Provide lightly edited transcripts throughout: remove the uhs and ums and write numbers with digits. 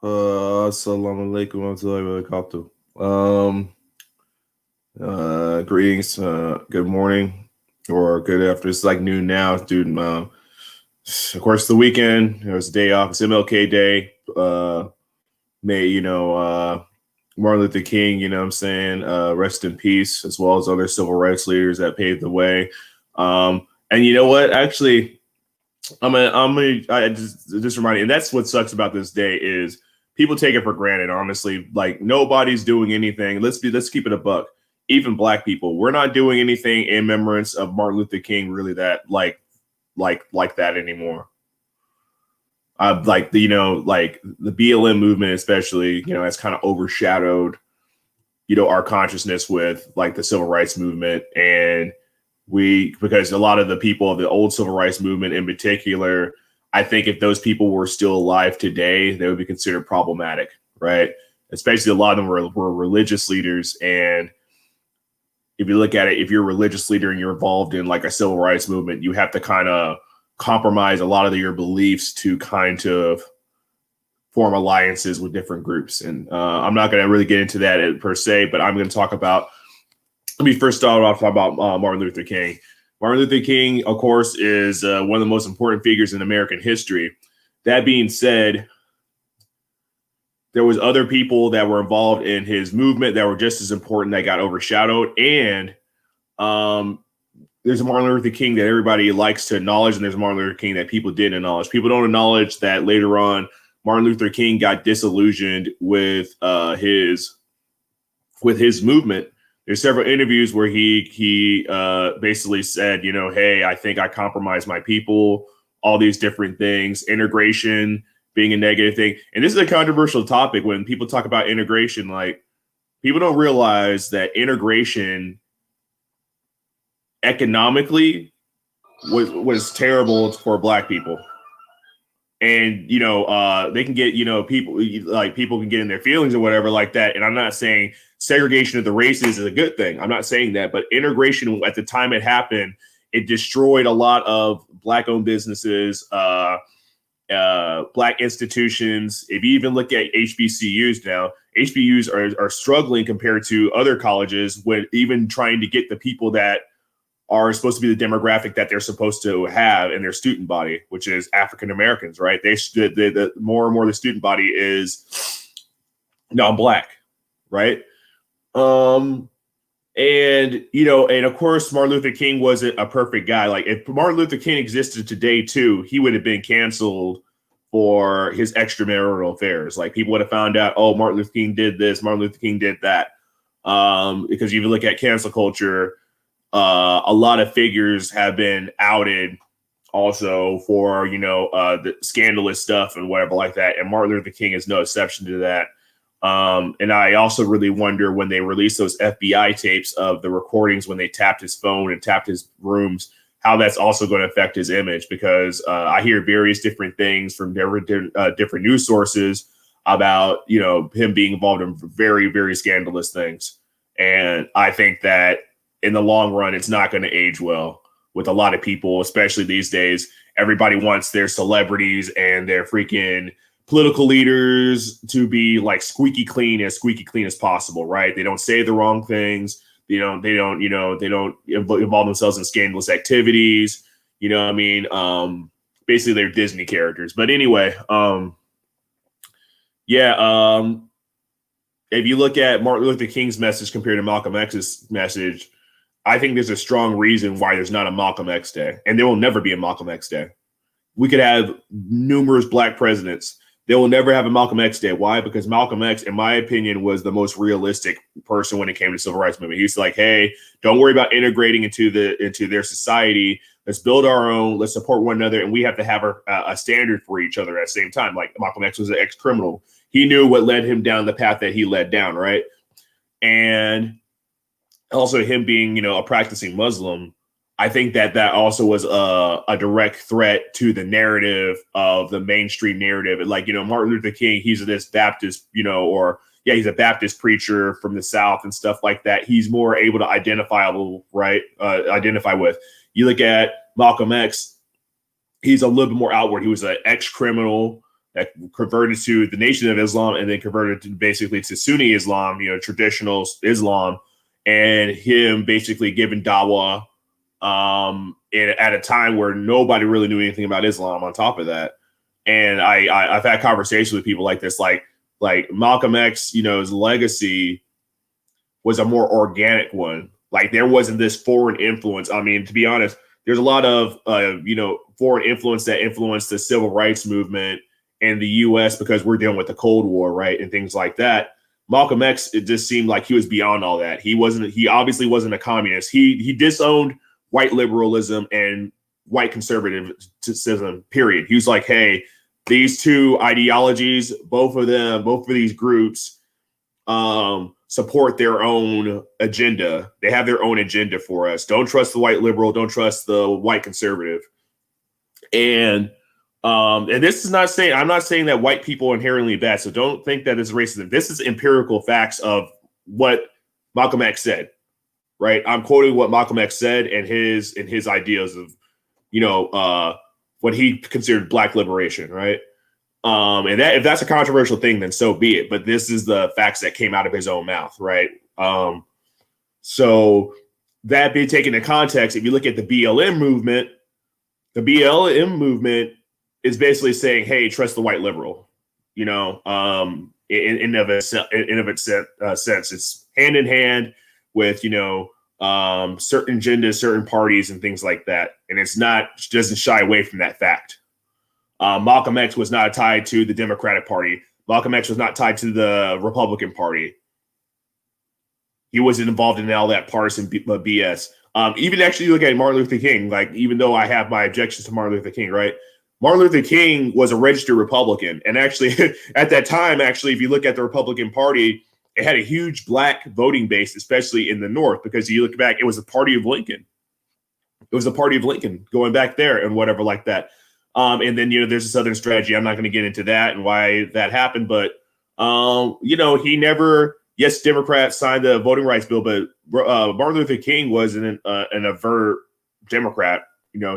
Assalamu alaikum warahmatullahi wabarakatuh. Greetings, good morning or good after. It's like noon now, dude. Of course, the weekend. It was a day off. It's MLK Day. May Martin Luther King. You know what I'm saying? Rest in peace, as well as other civil rights leaders that paved the way. And you know what? Actually, I just reminded you, and that's what sucks about this day is people take it for granted. Honestly, like nobody's doing anything. Let's keep it a buck. Even black people, we're not doing anything in remembrance of Martin Luther King. Really, that like that anymore. Like like the BLM movement, especially, has kind of overshadowed, our consciousness with like the civil rights movement, and because a lot of the people of the old civil rights movement in particular, I think if those people were still alive today, they would be considered problematic, right? Especially a lot of them were religious leaders. And if you look at it, if you're a religious leader and you're involved in like a civil rights movement, you have to kind of compromise a lot of your beliefs to kind of form alliances with different groups. And I'm not going to really get into that per se, but I'm going to talk about let me first start off talking about Martin Luther King. Martin Luther King, of course, is one of the most important figures in American history. That being said, there was other people that were involved in his movement that were just as important that got overshadowed. And there's a Martin Luther King that everybody likes to acknowledge, and there's a Martin Luther King that people didn't acknowledge. People don't acknowledge that later on, Martin Luther King got disillusioned with his movement. There's several interviews where he basically said, hey, I think I compromised my people, all these different things, integration being a negative thing. And this is a controversial topic when people talk about integration. Like, people don't realize that integration economically was terrible for black people. And, they can get, people can get in their feelings or whatever like that. And I'm not saying segregation of the races is a good thing. I'm not saying that, but integration at the time it happened, it destroyed a lot of black owned businesses, black institutions. If you even look at HBCUs now, HBCUs are struggling compared to other colleges when even trying to get the people that are supposed to be the demographic that they're supposed to have in their student body, which is African Americans, right? The more and more the student body is non-black, right? And of course, Martin Luther King wasn't a perfect guy. Like, if Martin Luther King existed today too, he would have been canceled for his extramarital affairs. Like, people would have found out, oh, Martin Luther King did this, Martin Luther King did that. Because you look at cancel culture, a lot of figures have been outed also for, the scandalous stuff and whatever like that. And Martin Luther King is no exception to that. And I also really wonder when they release those FBI tapes of the recordings when they tapped his phone and tapped his rooms, how that's also going to affect his image, because I hear various different things from different news sources about, him being involved in very, very scandalous things. And I think that in the long run, it's not going to age well with a lot of people, especially these days. Everybody wants their celebrities and their freaking political leaders to be like squeaky clean as possible, right? They don't say the wrong things. They don't involve themselves in scandalous activities. You know what I mean? Basically, they're Disney characters. But anyway, if you look at Martin Luther King's message compared to Malcolm X's message, I think there's a strong reason why there's not a Malcolm X Day, and there will never be a Malcolm X Day. We could have numerous black presidents. They will never have a Malcolm X Day. Why? Because Malcolm X, in my opinion, was the most realistic person when it came to civil rights movement. He's like, hey, don't worry about integrating into their society. Let's build our own. Let's support one another, and we have to have a standard for each other at the same time. Like, Malcolm X was an ex-criminal. He knew what led him down the path that he led down, right? And also him being, a practicing Muslim, I think that also was a direct threat to the narrative of the mainstream narrative. Like, Martin Luther King, he's this Baptist, he's a Baptist preacher from the South and stuff like that. He's more able to identify with. You look at Malcolm X, he's a little bit more outward. He was an ex-criminal that converted to the Nation of Islam and then converted to basically to Sunni Islam, traditional Islam, and him basically giving dawah at a time where nobody really knew anything about Islam on top of that. And I've had conversations with people like this, like Malcolm X, his legacy was a more organic one. Like there wasn't this foreign influence. I mean, to be honest, there's a lot of, foreign influence that influenced the civil rights movement in the U.S. because we're dealing with the Cold War, right? And things like that. Malcolm X, it just seemed like he was beyond all that. He obviously wasn't a communist. He disowned white liberalism and white conservatism, period. He was like, hey, these two ideologies, both of these groups support their own agenda. They have their own agenda for us. Don't trust the white liberal. Don't trust the white conservative. And this is not saying, I'm not saying that white people are inherently bad. So don't think that it's racism. This is empirical facts of what Malcolm X said, right? I'm quoting what Malcolm X said and his ideas of, what he considered Black liberation, right? And that if that's a controversial thing, then so be it. But this is the facts that came out of his own mouth, right? So that being taken into context, if you look at the BLM movement is basically saying, hey, trust the white liberal, in of its sense. It's hand in hand with, certain agendas, certain parties and things like that. And doesn't shy away from that fact. Malcolm X was not tied to the Democratic Party. Malcolm X was not tied to the Republican Party. He wasn't involved in all that partisan BS. Even actually look at Martin Luther King, like even though I have my objections to Martin Luther King, right? Martin Luther King was a registered Republican. And actually at that time, if you look at the Republican Party, it had a huge Black voting base, especially in the North, because you look back, it was the party of Lincoln. It was the party of Lincoln going back there and whatever like that. And then, there's a Southern strategy. I'm not going to get into that and why that happened, but, he never, yes, Democrats signed the voting rights bill, but Martin Luther King wasn't an overt Democrat.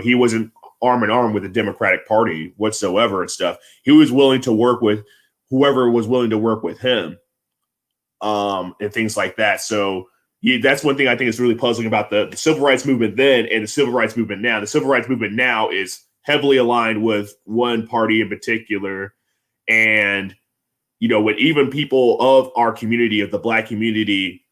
He wasn't arm in arm with the Democratic Party whatsoever and stuff. He was willing to work with whoever was willing to work with him and things like that. So that's one thing I think is really puzzling about the civil rights movement then and the civil rights movement now. The civil rights movement now is heavily aligned with one party in particular. And, when even people of our community, of the Black community,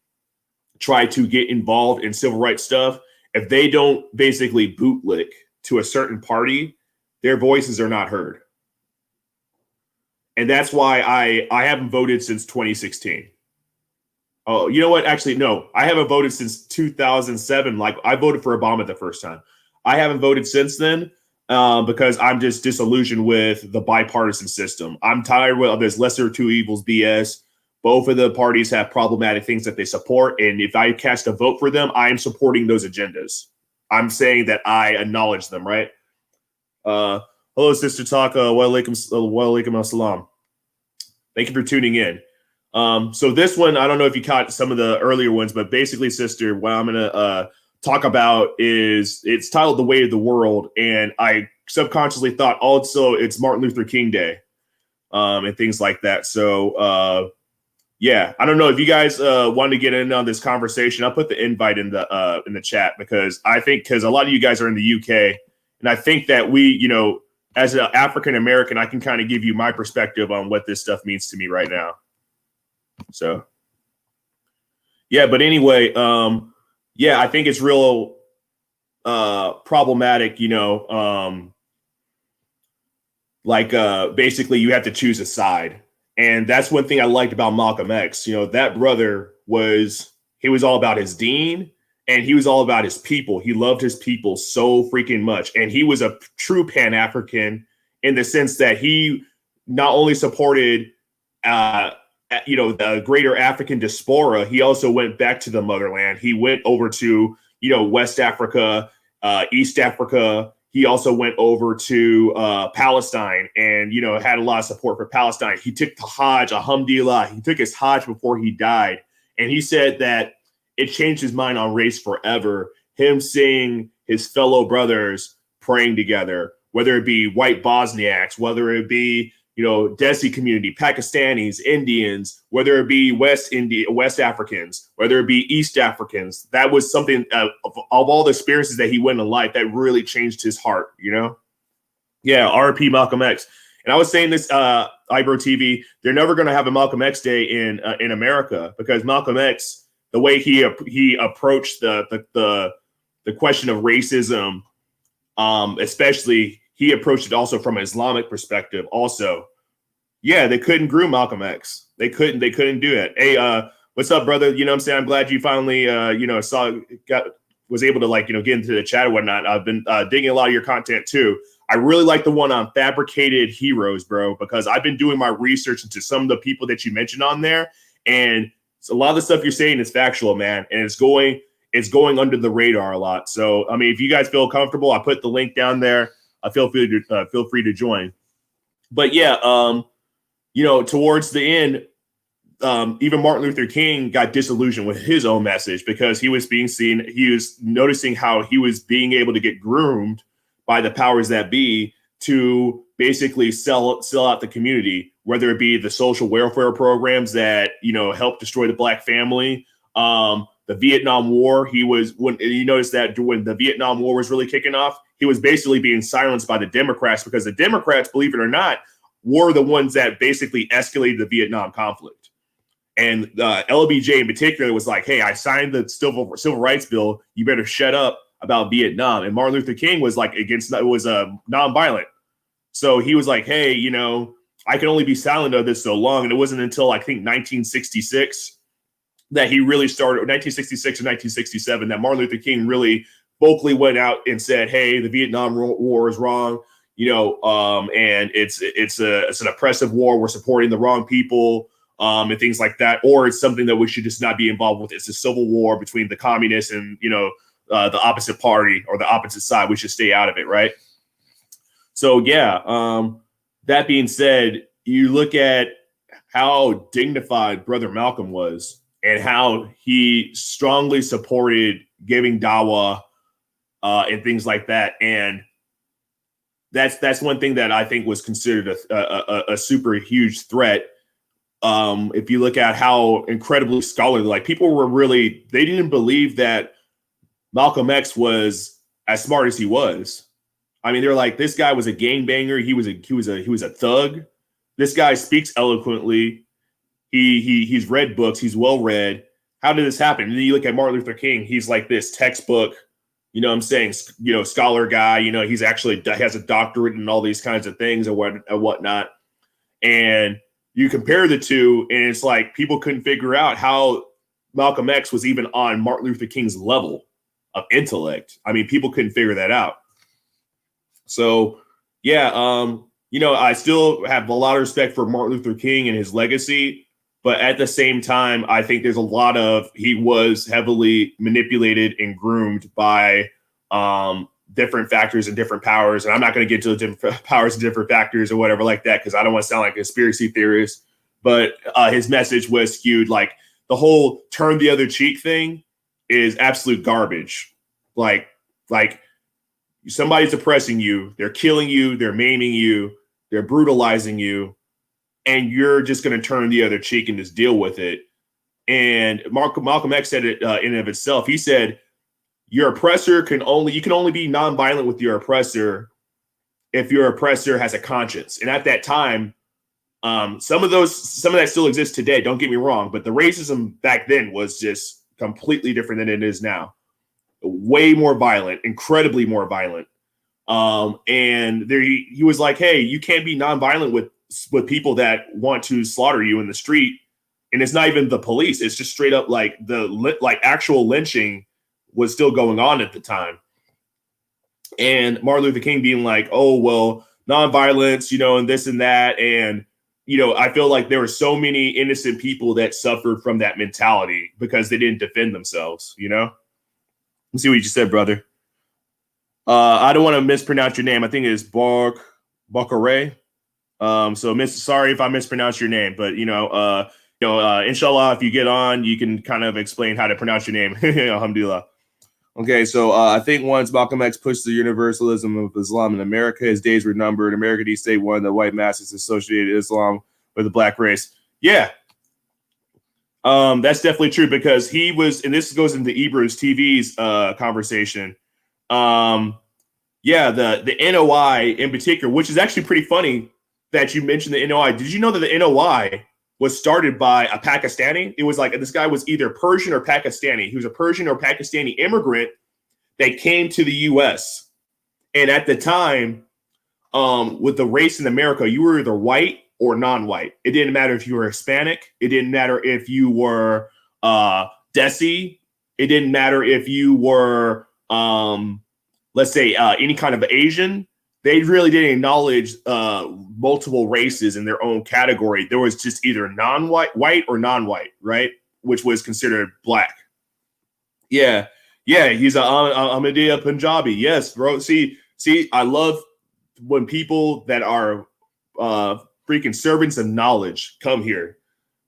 try to get involved in civil rights stuff, if they don't basically bootlick to a certain party, their voices are not heard. And that's why I haven't voted since 2016. Oh, you know what? Actually, no, I haven't voted since 2007. Like I voted for Obama the first time. I haven't voted since then. Because I'm just disillusioned with the bipartisan system. I'm tired of this lesser of two evils BS. Both of the parties have problematic things that they support. And if I cast a vote for them, I am supporting those agendas. I'm saying that I acknowledge them, right? Hello, Sister Taka. Wa alaikum assalam. Thank you for tuning in. So this one, I don't know if you caught some of the earlier ones, but basically, Sister, what I'm going to talk about it's titled The Way of the World, and I subconsciously thought also it's Martin Luther King Day and things like that. So I don't know if you guys want to get in on this conversation. I'll put the invite in the chat because a lot of you guys are in the UK, and I think that we, as an African American, I can kind of give you my perspective on what this stuff means to me right now. So but anyway, I think it's real problematic, basically you have to choose a side. And that's one thing I liked about Malcolm X. That brother was all about his deen and he was all about his people. He loved his people so freaking much. And he was a true Pan-African in the sense that he not only supported the greater African diaspora, he also went back to the motherland. He went over to, West Africa, East Africa. He also went over to Palestine and, had a lot of support for Palestine. He took the Hajj, alhamdulillah. He took his Hajj before he died. And he said that it changed his mind on race forever. Him seeing his fellow brothers praying together, whether it be white Bosniaks, whether it be, Desi community, Pakistanis, Indians, whether it be West Africans, whether it be East Africans. That was something of all the experiences that he went in life that really changed his heart, Yeah, R.P. Malcolm X. And I was saying this, Ibro TV, they're never going to have a Malcolm X Day in America, because Malcolm X, the way he approached the question of racism, especially, he approached it also from an Islamic perspective. Also, yeah, they couldn't groom Malcolm X. They couldn't do it. Hey, what's up, brother? You know what I'm saying? I'm glad you finally, was able to get into the chat and whatnot. I've been digging a lot of your content too. I really like the one on fabricated heroes, bro, because I've been doing my research into some of the people that you mentioned on there, and a lot of the stuff you're saying is factual, man, and it's going under the radar a lot. So, I mean, if you guys feel comfortable, I put the link down there. Feel free to join. But yeah, towards the end, even Martin Luther King got disillusioned with his own message, because he was noticing how he was being able to get groomed by the powers that be to basically sell out the community, whether it be the social welfare programs that, helped destroy the black family, the Vietnam War. When you notice that when the Vietnam War was really kicking off, he was basically being silenced by the Democrats, because the Democrats, believe it or not, were the ones that basically escalated the Vietnam conflict. And LBJ in particular was like, hey, I signed the civil rights bill. You better shut up about Vietnam. And Martin Luther King was like nonviolent. So he was like, hey, I can only be silent on this so long. And it wasn't until I think 1966 that he really started, 1966 or 1967, that Martin Luther King really vocally went out and said, hey, the Vietnam War is wrong, and it's an oppressive war. We're supporting the wrong people, and things like that. Or it's something that we should just not be involved with. It's a civil war between the communists and, the opposite party or the opposite side. We should stay out of it, right? So, yeah, that being said, you look at how dignified Brother Malcolm was and how he strongly supported giving dawah and things like that. And that's one thing that I think was considered a super huge threat. If you look at how incredibly scholarly, people were they didn't believe that Malcolm X was as smart as he was. I mean, they're like, this guy was a gangbanger. He was a thug. This guy speaks eloquently. He's read books. He's well read. How did this happen? And then you look at Martin Luther King. He's like this textbook, scholar guy. He's actually has a doctorate and all these kinds of things and whatnot. And you compare the two, and it's like people couldn't figure out how Malcolm X was even on Martin Luther King's level of intellect. I mean, people couldn't figure that out. So, yeah, I still have a lot of respect for Martin Luther King and his legacy. But at the same time, I think there's a lot he was heavily manipulated and groomed by different factors and different powers. And I'm not going to get to the different powers and different factors or whatever like that, because I don't want to sound like a conspiracy theorist. But his message was skewed. Like, the whole turn the other cheek thing is absolute garbage. Like somebody's oppressing you. They're killing you. They're maiming you. They're brutalizing you. And you're just going to turn the other cheek and just deal with it. And Malcolm X said it in and of itself. He said, your oppressor you can only be nonviolent with your oppressor if your oppressor has a conscience. And at that time, some of that still exists today. Don't get me wrong, but the racism back then was just completely different than it is now. Way more violent, incredibly more violent. And there he was like, hey, you can't be nonviolent with people that want to slaughter you in the street. And it's not even the police. It's just straight up actual lynching was still going on at the time. And Martin Luther King being like, oh, well, nonviolence, and this and that. And, I feel like there were so many innocent people that suffered from that mentality because they didn't defend themselves, Let's see what you just said, brother. I don't want to mispronounce your name. I think it's Bakare. Sorry if I mispronounced your name, but inshallah, if you get on, you can kind of explain how to pronounce your name. Alhamdulillah. Okay, so I think once Malcolm X pushed the universalism of Islam in America, his days were numbered. America D State won. The white masses associated Islam with the black race. Yeah, that's definitely true because he was, and this goes into Ebrews TV's conversation. Yeah, the NOI in particular, which is actually pretty funny that you mentioned the NOI. Did you know that the NOI was started by a Pakistani? It was like this guy was either Persian or Pakistani. He was a Persian or Pakistani immigrant that came to the U.S. And at the time, with the race in America, you were either white or non-white. It didn't matter if you were Hispanic. It didn't matter if you were Desi. It didn't matter if you were, let's say, any kind of Asian. They really didn't acknowledge multiple races in their own category. There was just either non-white, white, or non-white, right? Which was considered black. Yeah, he's a Ahmadiyya Punjabi. Yes, bro. See, I love when people that are freaking servants of knowledge come here,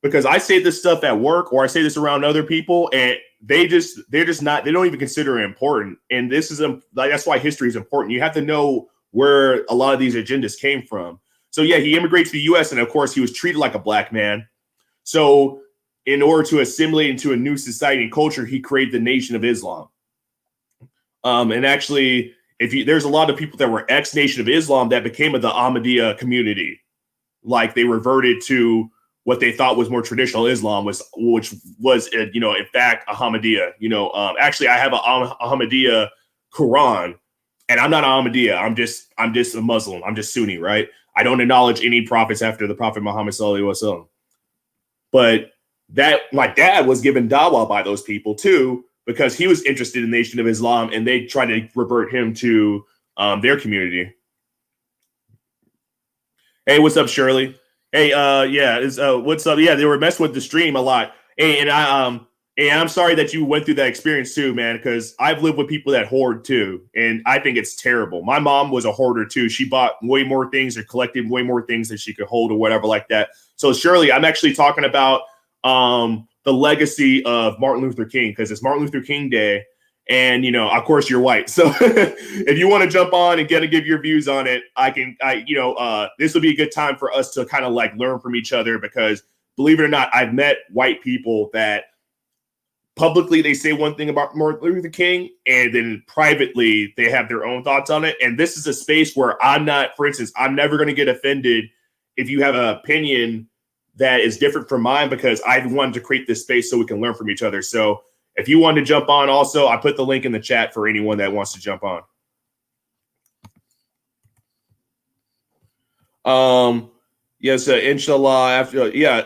because I say this stuff at work or I say this around other people, and they're just not. They don't even consider it important. And this is that's why history is important. You have to know where a lot of these agendas came from. So yeah, he immigrated to the U.S. and of course he was treated like a black man. So in order to assimilate into a new society and culture, he created the Nation of Islam. And actually, there's a lot of people that were ex-Nation of Islam that became of the Ahmadiyya community, like they reverted to what they thought was more traditional Islam, which was in fact Ahmadiyya. Actually, I have a Ahmadiyya Quran. And I'm not Ahmadiyya. I'm just a Muslim. I'm just Sunni, right? I don't acknowledge any prophets after the Prophet Muhammad sallallahu alaihi wasallam. But that my dad was given dawah by those people too, because he was interested in the Nation of Islam, and they tried to revert him to their community. Hey, what's up, Shirley? Hey, what's up? Yeah, they were messing with the stream a lot. Hey, and I'm sorry that you went through that experience too, man, because I've lived with people that hoard too, and I think it's terrible. My mom was a hoarder too. She bought way more things or collected way more things than she could hold or whatever like that. So Shirley, I'm actually talking about the legacy of Martin Luther King, because it's Martin Luther King Day, and of course you're white. So if you want to jump on and give your views on it, this will be a good time for us to kind of like learn from each other, because believe it or not, I've met white people that publicly they say one thing about Martin Luther King, and then privately they have their own thoughts on it. And this is a space where I'm never going to get offended if you have an opinion that is different from mine, because I wanted to create this space so we can learn from each other. So if you want to jump on also, I put the link in the chat for anyone that wants to jump on. Yes, inshallah.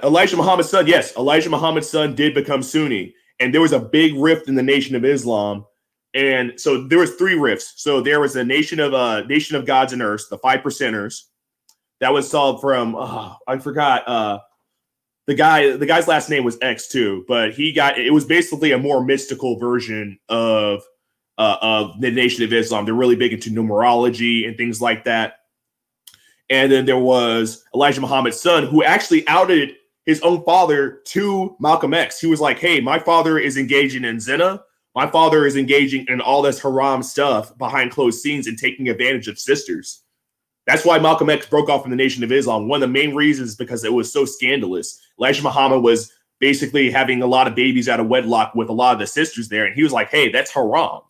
Elijah Muhammad's son. Yes, Elijah Muhammad's son did become Sunni. And there was a big rift in the Nation of Islam. And so there was 3 rifts. So there was a Nation of Gods and Earths, the 5%ers. That was solved from, I forgot. The guy's last name was X too, but it was basically a more mystical version of the Nation of Islam. They're really big into numerology and things like that. And then there was Elijah Muhammad's son, who actually outed his own father to Malcolm X. He was like, hey, my father is engaging in zina. My father is engaging in all this haram stuff behind closed scenes and taking advantage of sisters. That's why Malcolm X broke off from the Nation of Islam. One of the main reasons is because it was so scandalous. Elijah Muhammad was basically having a lot of babies out of wedlock with a lot of the sisters there. And he was like, hey, that's haram.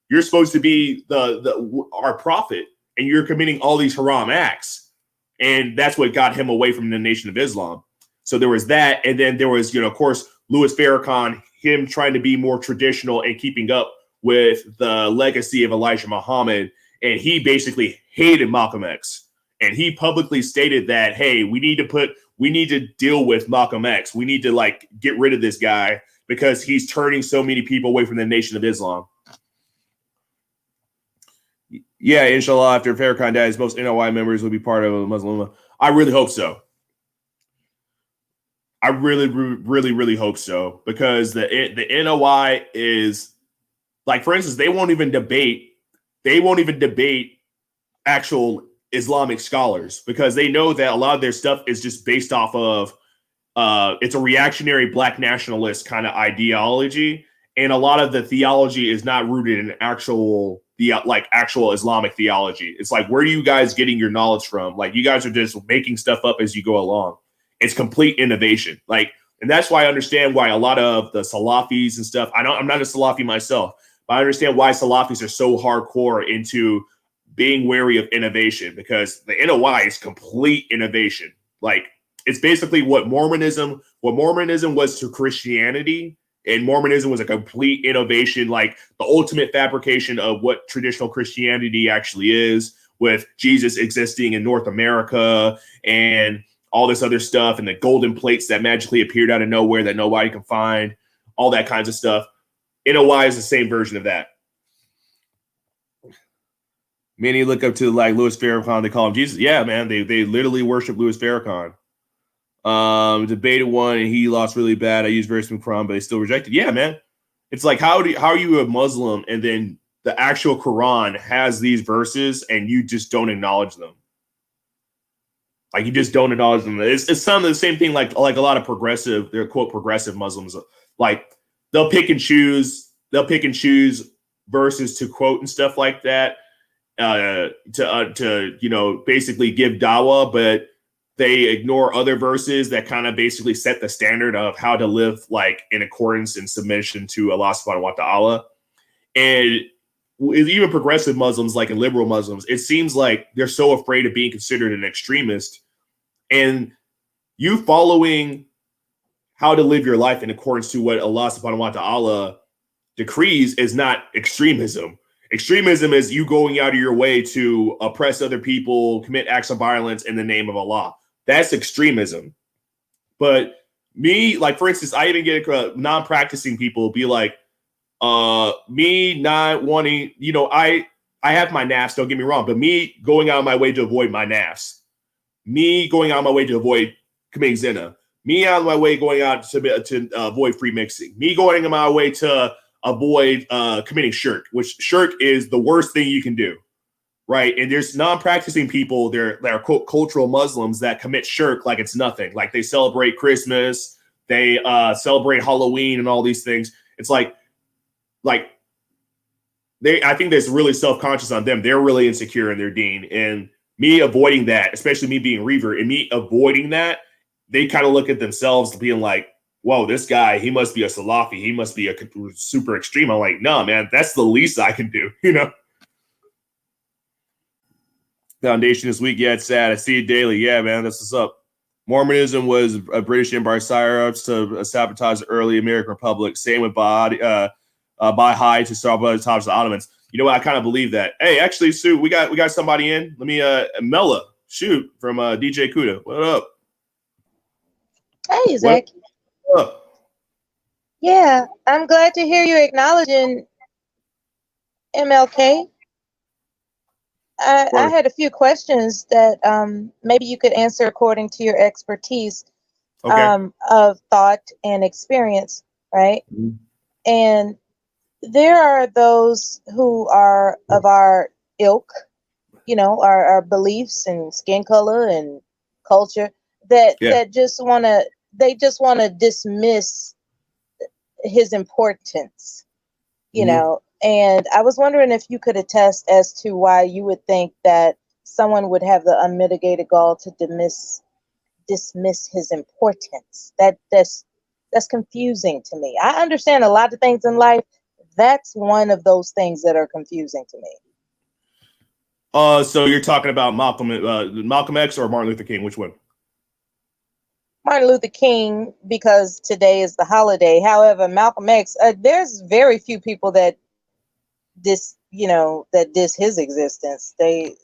You're supposed to be our prophet, and you're committing all these haram acts. And that's what got him away from the Nation of Islam. So there was that. And then there was, of course, Louis Farrakhan, him trying to be more traditional and keeping up with the legacy of Elijah Muhammad. And he basically hated Malcolm X. And he publicly stated that, hey, we need to deal with Malcolm X. We need to get rid of this guy because he's turning so many people away from the Nation of Islam. Yeah, inshallah, after Farrakhan dies, most NOI members will be part of a Muslim. I really hope so. I really, really, really hope so, because the NOI is, for instance, they won't even debate actual Islamic scholars, because they know that a lot of their stuff is just based off of it's a reactionary black nationalist kind of ideology, and a lot of the theology is not rooted in actual Islamic theology. It's like, where are you guys getting your knowledge from? Like, you guys are just making stuff up as you go along. It's complete innovation. Like, and that's why I understand why a lot of the Salafis and stuff, I'm not a Salafi myself, but I understand why Salafis are so hardcore into being wary of innovation, because the NOI is complete innovation. Like, it's basically what Mormonism was to Christianity, and Mormonism was a complete innovation, like the ultimate fabrication of what traditional Christianity actually is, with Jesus existing in North America and all this other stuff, and the golden plates that magically appeared out of nowhere that nobody can find, all that kinds of stuff. NOI is the same version of that. Many look up to like Louis Farrakhan. They call him Jesus. Yeah, man. They literally worship Louis Farrakhan. Debated one and he lost really bad. I used very smooth Quran, but they still rejected. Yeah, man. It's like, how are you a Muslim and then the actual Quran has these verses and you just don't acknowledge them? Like, you just don't acknowledge them. It's some of the same thing. Like a lot of progressive, they're quote progressive Muslims. Like, they'll pick and choose verses to quote and stuff like that. To basically give dawah, but they ignore other verses that kind of basically set the standard of how to live like in accordance and submission to Allah subhanahu wa ta'ala. And even progressive Muslims, like in liberal Muslims, it seems like they're so afraid of being considered an extremist. And you following how to live your life in accordance to what Allah subhanahu wa ta'ala decrees is not extremism. Extremism is you going out of your way to oppress other people, commit acts of violence in the name of Allah. That's extremism. But me, like, for instance, I even get non-practicing people be like, me not wanting, I have my nafs, don't get me wrong, but me going out of my way to avoid my nafs, me going out of my way to avoid committing zina, me out of my way going out to avoid free mixing, me going out of my way to avoid committing shirk, which shirk is the worst thing you can do, right? And there's non-practicing people that are quote cultural Muslims that commit shirk like it's nothing. Like, they celebrate Christmas, they celebrate Halloween and all these things. It's like I think that's really self-conscious on them. They're really insecure in their deen. And me avoiding that, especially me being Reaver, and me avoiding that, they kind of look at themselves being like, whoa, this guy, he must be a Salafi. He must be a super extreme. I'm like, no, man, that's the least I can do, Foundation this week, yeah, it's sad. I see it daily. Yeah, man, that's what's up. Mormonism was a British Empire psyops to sabotage the early American Republic. Same with Baha'i to sabotage the Ottomans. You know what? I kind of believe that. Hey, actually, Sue, we got somebody in. Let me Mela, shoot, from DJ Kuda. What up? Hey, Zach. Yeah, I'm glad to hear you acknowledging MLK. I had a few questions that maybe you could answer according to your expertise of thought and experience, right? Mm-hmm. And there are those who are of our ilk, our beliefs and skin color and culture that just want to dismiss his importance, and I was wondering if you could attest as to why you would think that someone would have the unmitigated gall to dismiss his importance. That's confusing to me. I understand a lot of things in life. That's one of those things that are confusing to me. So you're talking about Malcolm X or Martin Luther King? Which one? Martin Luther King, because today is the holiday. However, Malcolm X, there's very few people that diss his existence. They,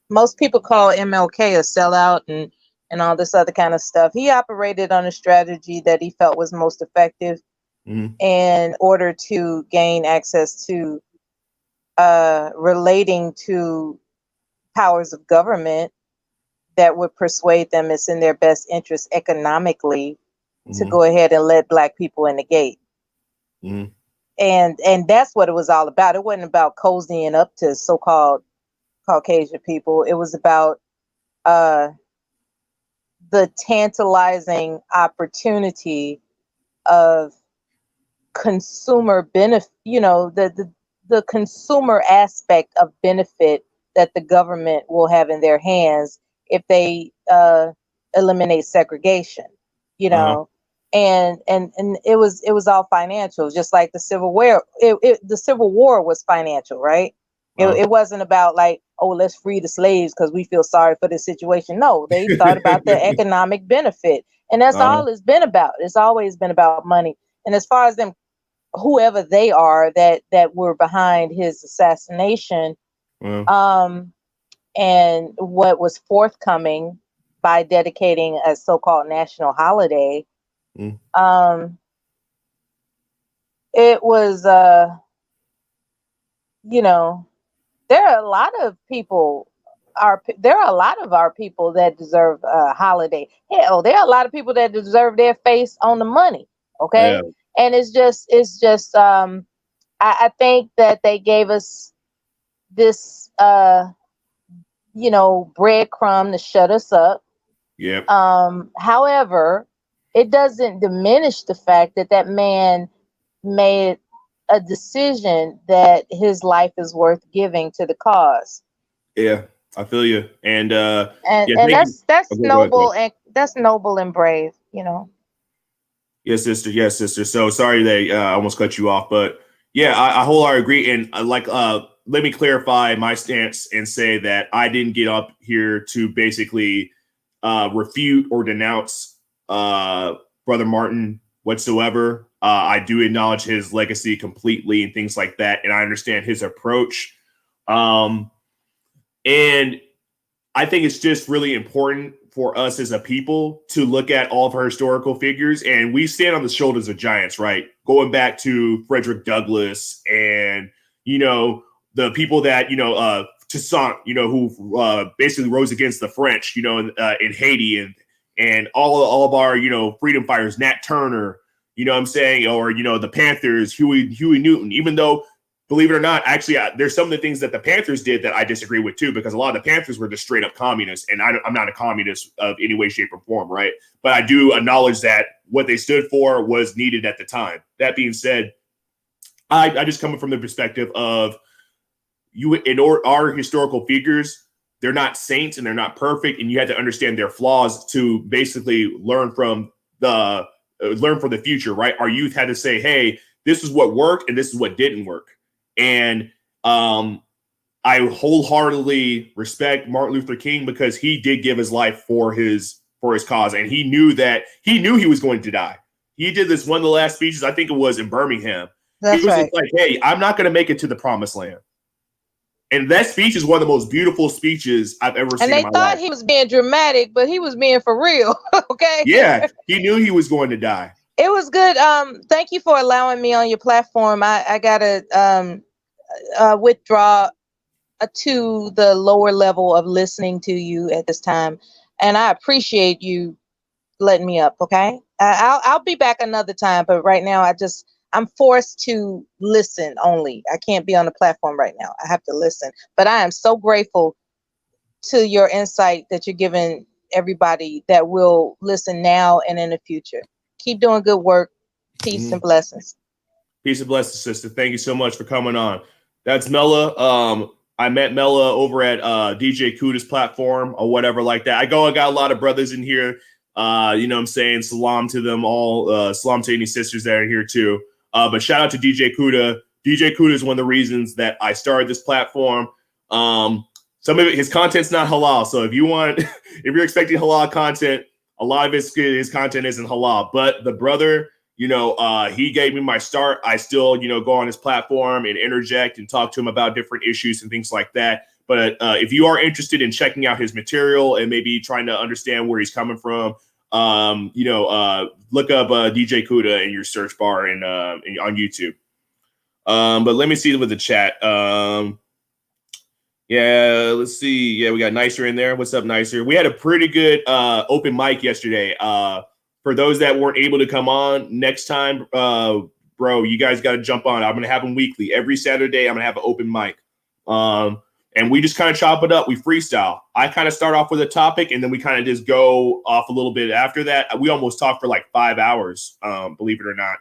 most people call MLK a sellout and all this other kind of stuff. He operated on a strategy that he felt was most effective in order to gain access to relating to powers of government that would persuade them it's in their best interest economically to go ahead and let Black people in the gate. And that's what it was all about. It wasn't about cozying up to so-called Caucasian people. It was about the tantalizing opportunity of consumer benefit, the consumer aspect of benefit that the government will have in their hands if they eliminate segregation, Uh-huh. and it was all financial, just like the Civil War. The Civil War was financial, right? Uh-huh. It wasn't about like, oh, let's free the slaves because we feel sorry for the situation. No, they thought about the economic benefit, and that's Uh-huh. all it's been about. It's always been about money. And as far as them, whoever they are that were behind his assassination, Uh-huh. and what was forthcoming by dedicating a so-called national holiday, Mm. it was you know there are a lot of people there are a lot of our people that deserve a holiday. Hell, there are a lot of people that deserve their face on the money. Yeah. Okay. And it's just I think that they gave us this breadcrumb to shut us up. Yep. However, it doesn't diminish the fact that that man made a decision that his life is worth giving to the cause. Yeah. I feel you. And And yeah, and thank you. that's Okay, go ahead. Go ahead. noble and brave. Yes, sister. Yes, sister. So sorry that I almost cut you off, but yeah, I wholeheartedly agree. And let me clarify my stance and say that I didn't get up here to basically refute or denounce Brother Martin whatsoever. I do acknowledge his legacy completely and things like that, and I understand his approach. Um, and I think it's just really important for us as a people to look at all of our historical figures, and we stand on the shoulders of giants, right? Going back to Frederick Douglass and, the people that, Toussaint, who basically rose against the French, in Haiti, and all of our, freedom fighters, Nat Turner, you know what I'm saying? Or, the Panthers, Huey Newton, even though, believe it or not, actually, there's some of the things that the Panthers did that I disagree with too, because a lot of the Panthers were just straight up communists, and I'm not a communist of any way, shape, or form, right? But I do acknowledge that what they stood for was needed at the time. That being said, I just coming from the perspective of our historical figures, they're not saints and they're not perfect, and you had to understand their flaws to basically learn from the future, right? Our youth had to say, hey, this is what worked and this is what didn't work. And I wholeheartedly respect Martin Luther King because he did give his life for his cause, and he knew he was going to die. He did this one of the last speeches, I think it was in Birmingham. That's He was right. like, "Hey, I'm not going to make it to the promised land." And that speech is one of the most beautiful speeches I've ever And seen in they my thought life. he was being dramatic, but he was being for real. Okay. Yeah, he knew he was going to die. It was good. Thank you for allowing me on your platform. I gotta withdraw to the lower level of listening to you at this time, and I appreciate you letting me up. Okay, I'll be back another time, but right now I'm forced to listen only. I can't be on the platform right now. I have to listen. But I am so grateful to your insight that you're giving everybody that will listen now and in the future. Keep doing good work. Peace and blessings. Peace and blessings, sister. Thank you so much for coming on. That's Mela. I met Mela over at DJ Kuda's platform or whatever like that. I got a lot of brothers in here. You know what I'm saying? Salam to them all. Salam to any sisters that are here too. But shout out to DJ Kuda. DJ Kuda is one of the reasons that I started this platform. Some of his content's not halal. So if you're expecting halal content, a lot of his content isn't halal. But the brother, he gave me my start. I still, go on his platform and interject and talk to him about different issues and things like that. But if you are interested in checking out his material and maybe trying to understand where he's coming from, look up DJ Kuda in your search bar and on YouTube. But let me see with the chat. Yeah, let's see. Yeah, we got Nicer in there. What's up, Nicer? We had a pretty good open mic yesterday. For those that weren't able to come on, next time, bro, you guys got to jump on. I'm going to have them weekly. Every Saturday, I'm going to have an open mic. And we just kind of chop it up. We freestyle. I kind of start off with a topic, and then we kind of just go off a little bit after that. We almost talk for like 5 hours, believe it or not.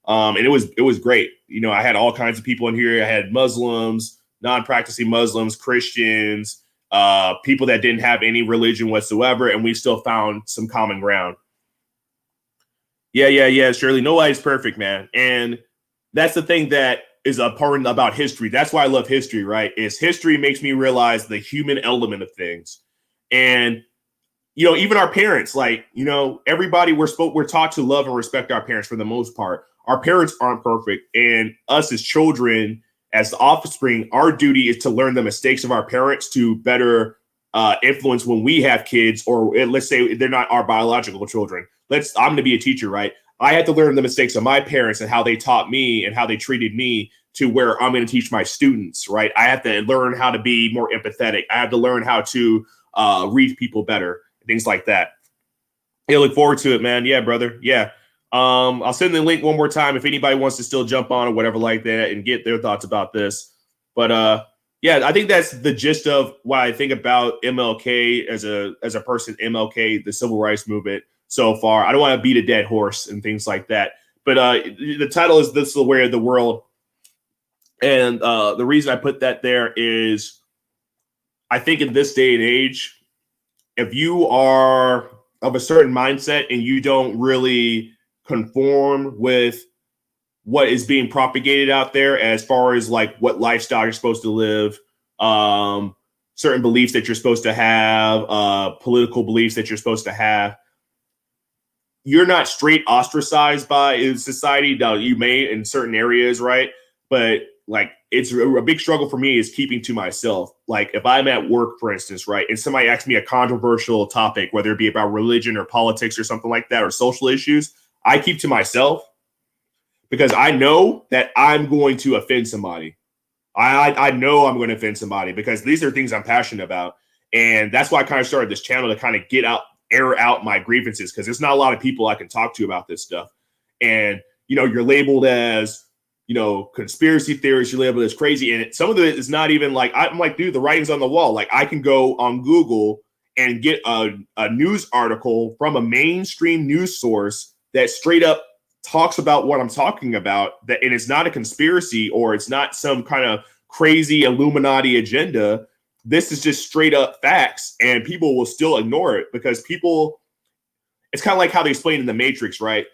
And it was great. You know, I had all kinds of people in here. I had Muslims, non-practicing Muslims, Christians, people that didn't have any religion whatsoever, and we still found some common ground. Yeah, Shirley. Nobody's perfect, man. And that's the thing that is important about history. That's why I love history, right? Is history makes me realize the human element of things. And you know, even our parents, like, you know, everybody we're taught to love and respect our parents for the most part. Our parents aren't perfect. And us as children, as the offspring, our duty is to learn the mistakes of our parents to better influence when we have kids, or let's say they're not our biological children. I'm going to be a teacher, right? I had to learn the mistakes of my parents and how they taught me and how they treated me to where I'm going to teach my students, right? I have to learn how to be more empathetic. I have to learn how to read people better, things like that. Yeah, look forward to it, man. Yeah, brother. Yeah. I'll send the link one more time if anybody wants to still jump on or whatever like that and get their thoughts about this. But yeah, I think that's the gist of what I think about MLK as a person, MLK, the civil rights movement so far. I don't want to beat a dead horse and things like that. But the title is This is the Way of the World. And the reason I put that there is I think in this day and age, if you are of a certain mindset and you don't really conform with what is being propagated out there as far as like what lifestyle you're supposed to live, certain beliefs that you're supposed to have, political beliefs that you're supposed to have, you're not straight ostracized by society. Now, you may in certain areas, right? But like it's a big struggle for me is keeping to myself. Like if I'm at work, for instance, right, and somebody asks me a controversial topic, whether it be about religion or politics or something like that, or social issues, I keep to myself because I know that I'm going to offend somebody. I know I'm going to offend somebody because these are things I'm passionate about. And that's why I kind of started this channel to kind of air out my grievances, because there's not a lot of people I can talk to about this stuff. And, you know, you're labeled as, you know, conspiracy theorists, you're labeled as crazy. And some of it is not even like, I'm like, dude, the writing's on the wall. Like I can go on Google and get a news article from a mainstream news source that straight up talks about what I'm talking about, that, and it's not a conspiracy or it's not some kind of crazy Illuminati agenda. This is just straight up facts, and people will still ignore it because people, it's kind of like how they explain in the Matrix, right?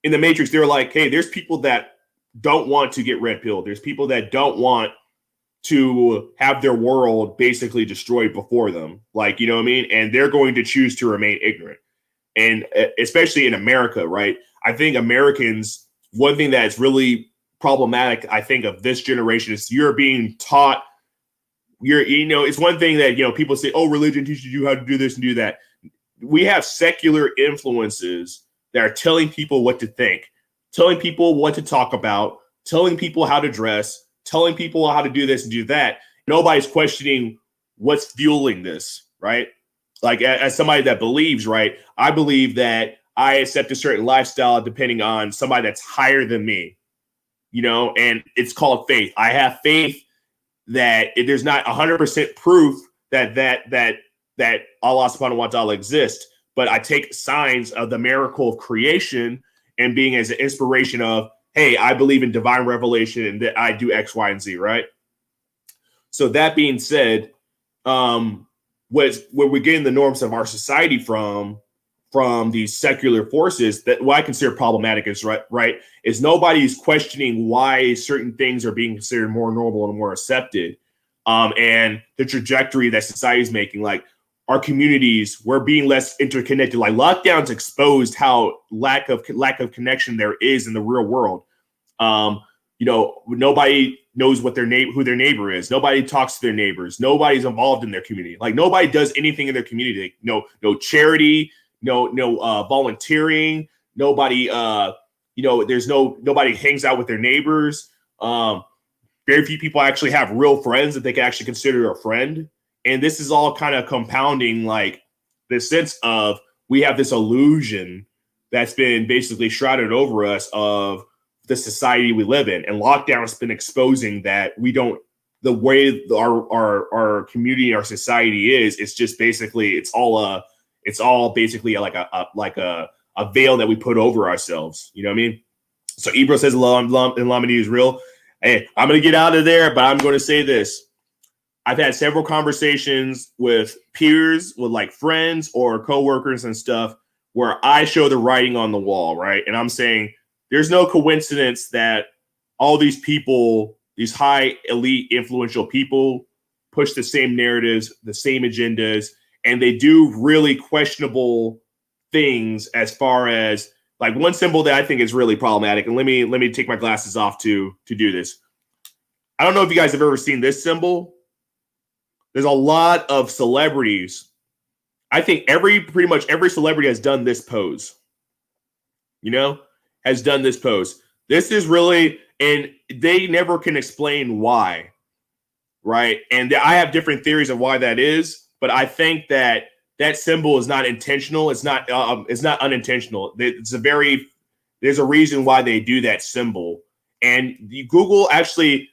In the Matrix, they're like, hey, there's people that don't want to get red pilled. There's people that don't want to have their world basically destroyed before them. Like, you know what I mean? And they're going to choose to remain ignorant. And especially in America, right? I think Americans, one thing that's really problematic, I think, of this generation is you're being taught, you know, it's one thing that, you know, people say, oh, religion teaches you how to do this and do that. We have secular influences that are telling people what to think, telling people what to talk about, telling people how to dress, telling people how to do this and do that. Nobody's questioning what's fueling this, right? Like as somebody that believes, right? I believe that I accept a certain lifestyle depending on somebody that's higher than me, you know, and it's called faith. I have faith that there's not 100% proof that Allah subhanahu wa ta'ala exists, but I take signs of the miracle of creation and being as an inspiration of, hey, I believe in divine revelation and that I do X, Y, and Z, right? So that being said, where we're getting the norms of our society from these secular forces, that what I consider problematic is right is nobody's questioning why certain things are being considered more normal and more accepted, and the trajectory that society is making. Like our communities, we're being less interconnected. Like lockdowns exposed how lack of connection there is in the real world. You know, nobody knows what who their neighbor is. Nobody talks to their neighbors. Nobody's involved in their community. Like nobody does anything in their community. No charity. No volunteering. Nobody. You know, there's nobody hangs out with their neighbors. Very few people actually have real friends that they can actually consider a friend. And this is all kind of compounding like the sense of we have this illusion that's been basically shrouded over us of the society we live in. And lockdown has been exposing that we don't, the way our community, our society is, it's just basically, it's all basically like a veil that we put over ourselves. You know what I mean? So Ebro says Illuminati is real. Hey, I'm going to get out of there, but I'm going to say this. I've had several conversations with peers, with like friends or coworkers and stuff, where I show the writing on the wall, right? And I'm saying there's no coincidence that all these people, these high elite influential people, push the same narratives, the same agendas, and they do really questionable things as far as like one symbol that I think is really problematic. And let me take my glasses off to do this. I don't know if you guys have ever seen this symbol. There's a lot of celebrities. I think pretty much every celebrity has done this pose. Has done this pose. This is really, and they never can explain why, right? And I have different theories of why that is, but I think that symbol is not intentional. It's not unintentional. There's a reason why they do that symbol. And you Google actually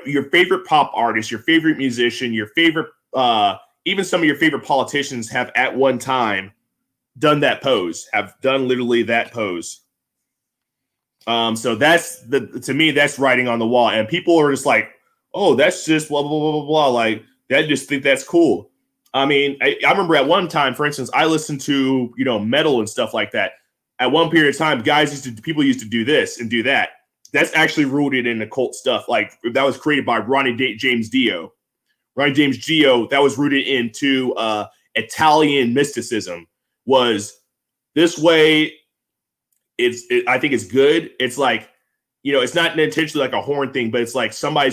your favorite pop artist, your favorite musician, your favorite, even some of your favorite politicians have at one time done that pose, have done literally that pose. So to me, that's writing on the wall. And people are just like, oh, that's just blah, blah, blah, blah, blah. Like, they just think that's cool. I mean, I remember at one time, for instance, I listened to, metal and stuff like that. At one period of time, people used to do this and do that. That's actually rooted in occult stuff. Like, that was created by Ronnie James Dio. Ronnie James Dio, that was rooted into Italian mysticism. Was this way? I think it's good. It's like, it's not intentionally like a horn thing, but it's like somebody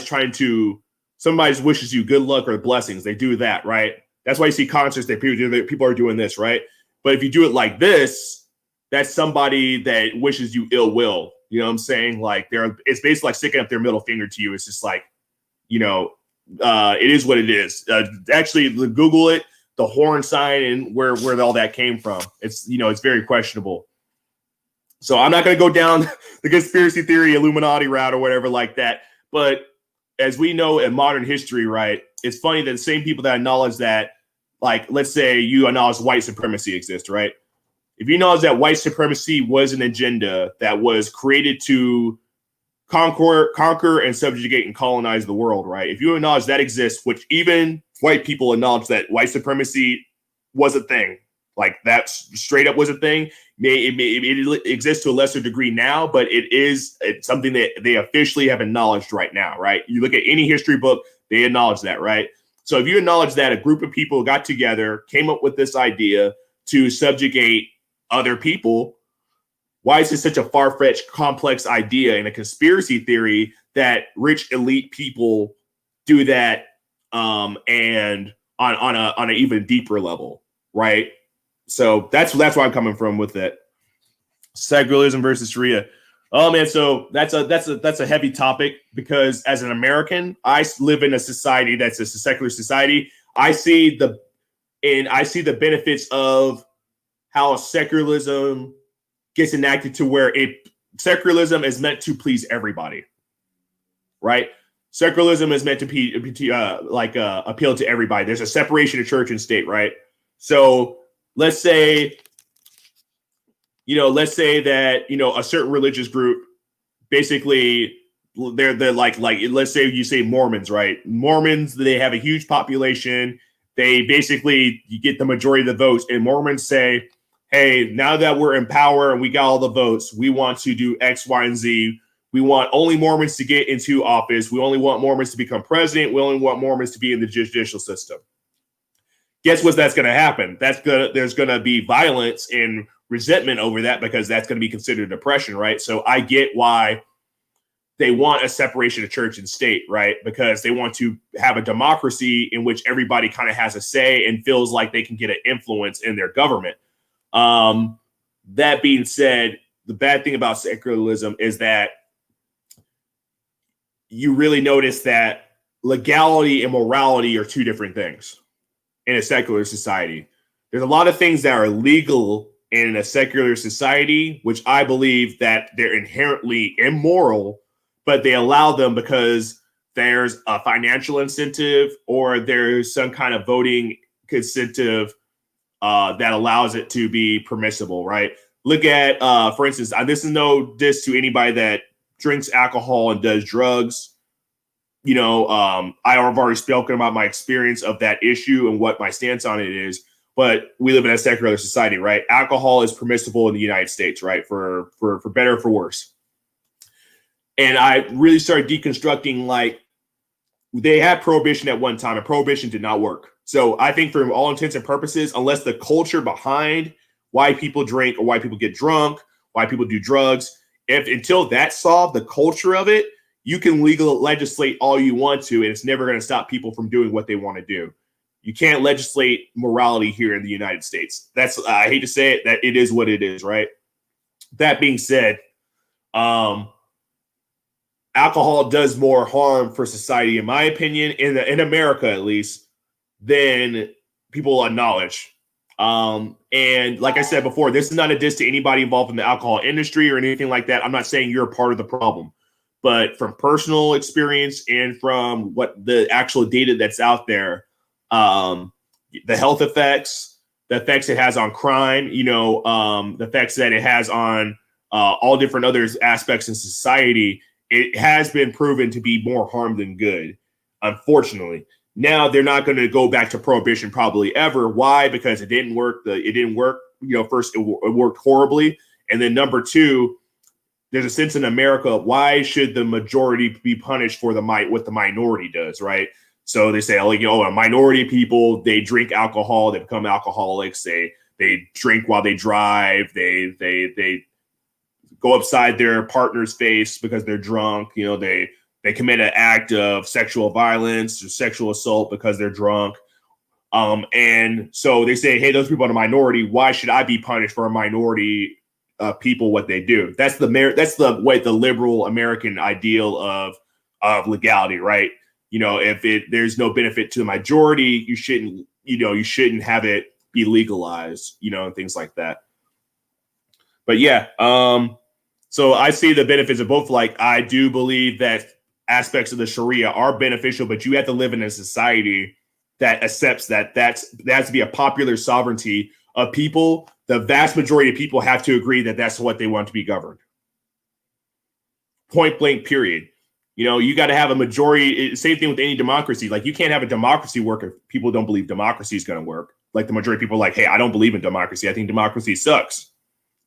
wishes you good luck or blessings. They do that, right? That's why you see concerts that people are doing this, right? But if you do it like this, that's somebody that wishes you ill will. You know what I'm saying? Like, it's basically like sticking up their middle finger to you. It's just like, it is what it is. Actually, Google it, the horn sign, and where all that came from. It's it's very questionable. So I'm not going to go down the conspiracy theory, Illuminati route or whatever like that. But as we know in modern history, right, it's funny that the same people that acknowledge that, like, let's say you acknowledge white supremacy exists, right? If you acknowledge that white supremacy was an agenda that was created to conquer and subjugate and colonize the world, right? If you acknowledge that exists, which even white people acknowledge that white supremacy was a thing, like that straight up was a thing. It exists to a lesser degree now, but it's something that they officially have acknowledged right now, right? You look at any history book, they acknowledge that, right? So if you acknowledge that a group of people got together, came up with this idea to subjugate other people, why is this such a far-fetched, complex idea and a conspiracy theory that rich elite people do that, and on an even deeper level, right? So that's where I'm coming from with that. Secularism versus Sharia. Oh man, so that's a heavy topic, because as an American, I live in a society that's a secular society. I see the benefits of how secularism gets enacted to where secularism is meant to please everybody, right? Secularism is meant to appeal to everybody. There's a separation of church and state, right? So let's say that a certain religious group, basically they're like let's say you say Mormons, right? Mormons, they have a huge population. They basically, you get the majority of the votes, and Mormons say, hey, now that we're in power and we got all the votes, we want to do X, Y, and Z. We want only Mormons to get into office. We only want Mormons to become president. We only want Mormons to be in the judicial system. Guess what? That's going to happen. There's going to be violence and resentment over that, because that's going to be considered oppression, right? So I get why they want a separation of church and state, right? Because they want to have a democracy in which everybody kind of has a say and feels like they can get an influence in their government. That being said, the bad thing about secularism is that you really notice that legality and morality are two different things in a secular society. There's a lot of things that are legal in a secular society, which I believe that they're inherently immoral, but they allow them because there's a financial incentive or there's some kind of voting incentive that allows it to be permissible, right? look at, for instance, this is no diss to anybody that drinks alcohol and does drugs. You know, I have already spoken about my experience of that issue and what my stance on it is. But we live in a secular society, right? Alcohol is permissible in the United States, right? For better or for worse. And I really started deconstructing, like, they had prohibition at one time, and prohibition did not work. So I think for all intents and purposes, unless the culture behind why people drink or why people get drunk, why people do drugs, until that's solved, the culture of it, you can legislate all you want to, and it's never going to stop people from doing what they want to do. You can't legislate morality here in the United States. That's, I hate to say it, that it is what it is, right? That being said, alcohol does more harm for society, in my opinion, in America at least, than people acknowledge. And like I said before, this is not a diss to anybody involved in the alcohol industry or anything like that. I'm not saying you're a part of the problem, but from personal experience and from what the actual data that's out there, the health effects, the effects it has on crime, you know, the effects that it has on all different other aspects in society, it has been proven to be more harm than good, unfortunately. Now they're not going to go back to prohibition probably ever. Why? Because it didn't work. It didn't work. You know, first it worked horribly, and then number two, there's a sense in America, why should the majority be punished for what the minority does, right? So they say, oh, you know, a minority of people, they drink alcohol, they become alcoholics, they drink while they drive, they go upside their partner's face because they're drunk, you know, they commit an act of sexual violence or sexual assault because they're drunk. And so they say, hey, those people are a minority. Why should I be punished for a minority people what they do? That's the way the liberal American ideal of legality, right? You know, if there's no benefit to the majority, you shouldn't have it be legalized, you know, and things like that. But yeah, so I see the benefits of both. Like, I do believe that aspects of the Sharia are beneficial, but you have to live in a society that accepts that there has to be a popular sovereignty of people. The vast majority of people have to agree that that's what they want to be governed. Point blank, period. You know, you got to have a majority. Same thing with any democracy. Like, you can't have a democracy work if people don't believe democracy is going to work. Like, the majority of people are like, hey, I don't believe in democracy. I think democracy sucks.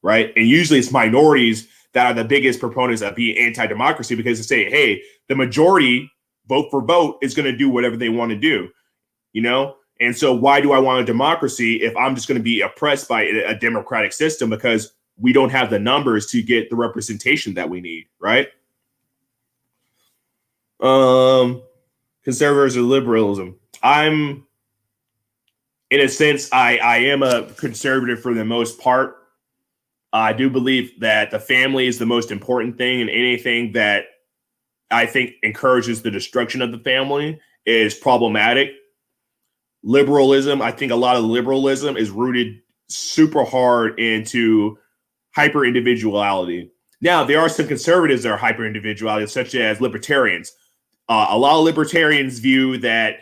Right. And usually it's minorities that are the biggest proponents of being anti-democracy, because they say, hey, the majority vote for vote is going to do whatever they want to do, you know? And so why do I want a democracy if I'm just going to be oppressed by a democratic system because we don't have the numbers to get the representation that we need, right? Conservatives or liberalism. I'm, in a sense, I am a conservative for the most part. I do believe that the family is the most important thing, and anything that I think encourages the destruction of the family is problematic. Liberalism, I think a lot of liberalism is rooted super hard into hyper individuality. Now, there are some conservatives that are hyper individuality, such as libertarians. A lot of libertarians view that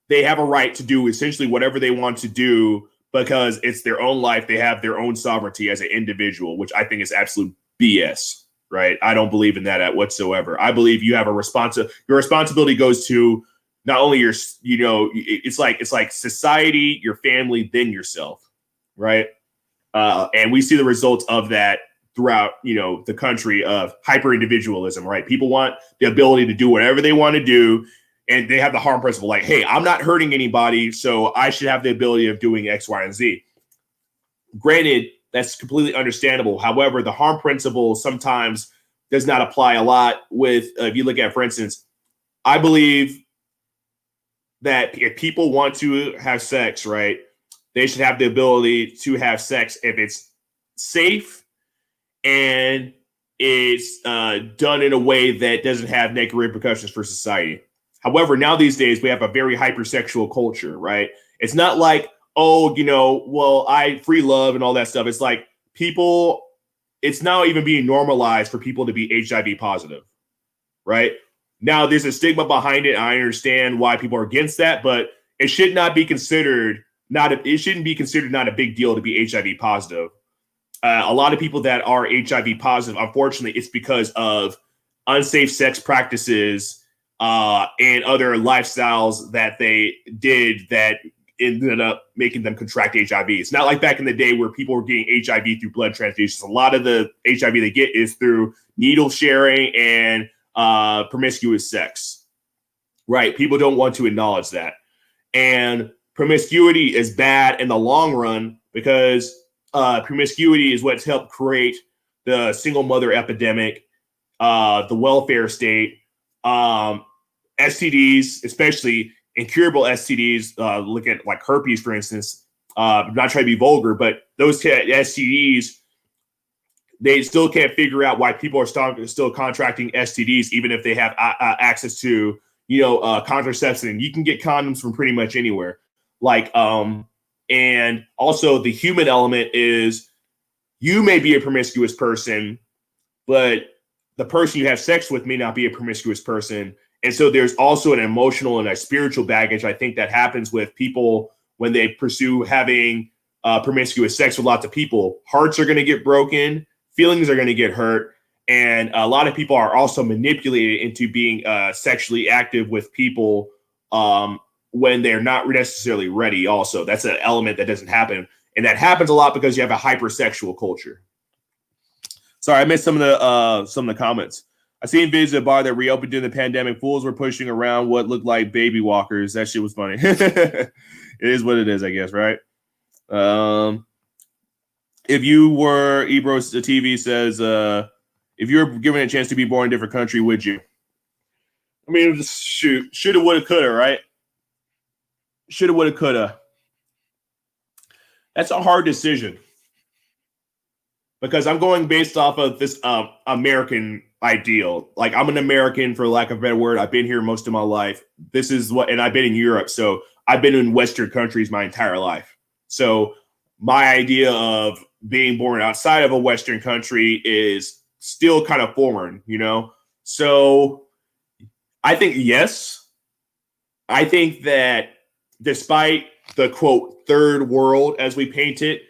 they have a right to do essentially whatever they want to do because it's their own life. They have their own sovereignty as an individual, which I think is absolute BS, right? I don't believe in that whatsoever. I believe you have your responsibility goes to not only your, you know, it's like society, your family, then yourself, right? And we see the results of that throughout, you know, the country of hyper individualism, right? People want the ability to do whatever they want to do. And they have the harm principle, like, hey, I'm not hurting anybody, so I should have the ability of doing X, Y, and Z. Granted, that's completely understandable. However, the harm principle sometimes does not apply a lot with, if you look at, for instance, I believe that if people want to have sex, right, they should have the ability to have sex if it's safe and it's done in a way that doesn't have negative repercussions for society. However, now these days we have a very hypersexual culture, right? It's not like, oh, you know, well, free love and all that stuff. It's like people, it's now even being normalized for people to be HIV positive, right? Now there's a stigma behind it. I understand why people are against that, but it should not be considered it shouldn't be considered not a big deal to be HIV positive. a lot of people that are HIV positive, unfortunately, it's because of unsafe sex practices and other lifestyles that they did that ended up making them contract HIV. It's not like back in the day where people were getting HIV through blood transfusions. A lot of the HIV they get is through needle sharing and promiscuous sex, right? People don't want to acknowledge that. And promiscuity is bad in the long run because promiscuity is what's helped create the single mother epidemic, the welfare state, STDs, especially incurable STDs. Look at like herpes, for instance. I'm not trying to be vulgar, but those STDs, they still can't figure out why people are still contracting STDs, even if they have access to, contraception. And you can get condoms from pretty much anywhere. And also the human element is you may be a promiscuous person, but the person you have sex with may not be a promiscuous person. And so there's also an emotional and a spiritual baggage, I think, that happens with people when they pursue having promiscuous sex with lots of people. Hearts are going to get broken, feelings are going to get hurt, and a lot of people are also manipulated into being sexually active with people when they're not necessarily ready. Also, that's an element that doesn't happen, and that happens a lot because you have a hypersexual culture. Sorry, I missed some of the comments. I seen videos of a bar that reopened during the pandemic. Fools were pushing around what looked like baby walkers. That shit was funny. It is what it is, I guess, right? If you were, Ebros, the TV says, if you were given a chance to be born in a different country, would you? I mean, shoot, shoulda, woulda, coulda, right? Shoulda, woulda, coulda. That's a hard decision because I'm going based off of this American ideal. Like, I'm an American, for lack of a better word. I've been here most of my life. This is what, and I've been in Europe, so I've been in Western countries my entire life. So my idea of being born outside of a Western country is still kind of foreign, So I think yes. I think that despite the quote third world as we paint it,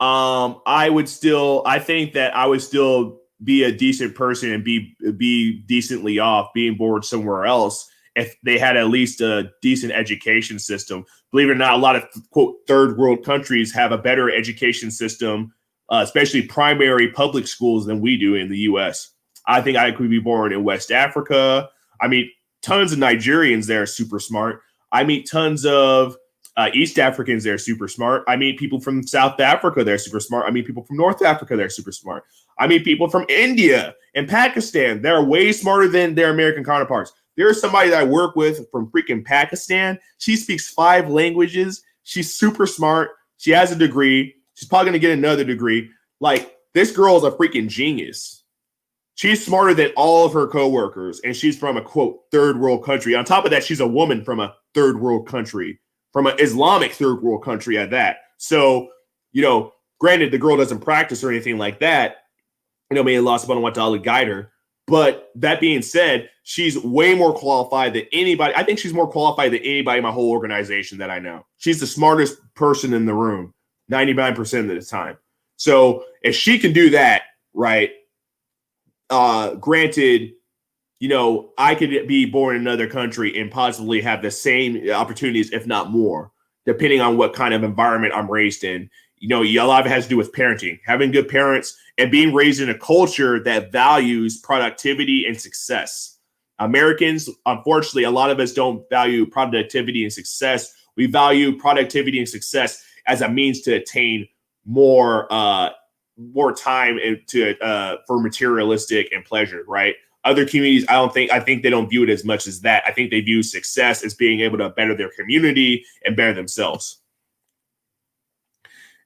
I think that I would still be a decent person and be decently off being born somewhere else if they had at least a decent education system. Believe it or not, a lot of quote third world countries have a better education system, especially primary public schools, than we do in the U.S. I think I could be born in West Africa. I meet tons of Nigerians that are super smart. I meet tons of East Africans that are super smart. I meet people from South Africa that are super smart. I meet people from North Africa that are super smart. I meet people from India and Pakistan that are way smarter than their American counterparts. There's somebody that I work with from freaking Pakistan. She speaks 5 languages. She's super smart. She has a degree. She's probably going to get another degree. Like, this girl is a freaking genius. She's smarter than all of her coworkers, and she's from a, quote, third world country. On top of that, she's a woman from a third world country, from an Islamic third world country at that. So, granted, the girl doesn't practice or anything like that. May Allah subhanahu wa ta'ala guide her. But that being said, she's way more qualified than anybody. I think she's more qualified than anybody in my whole organization that I know. She's the smartest person in the room 99% of the time. So if she can do that, right, granted, I could be born in another country and possibly have the same opportunities, if not more, depending on what kind of environment I'm raised in. A lot of it has to do with parenting, having good parents, and being raised in a culture that values productivity and success. Americans, unfortunately, a lot of us don't value productivity and success. We value productivity and success as a means to attain more time for materialistic and pleasure, right? Other communities, I think they don't view it as much as that. I think they view success as being able to better their community and better themselves.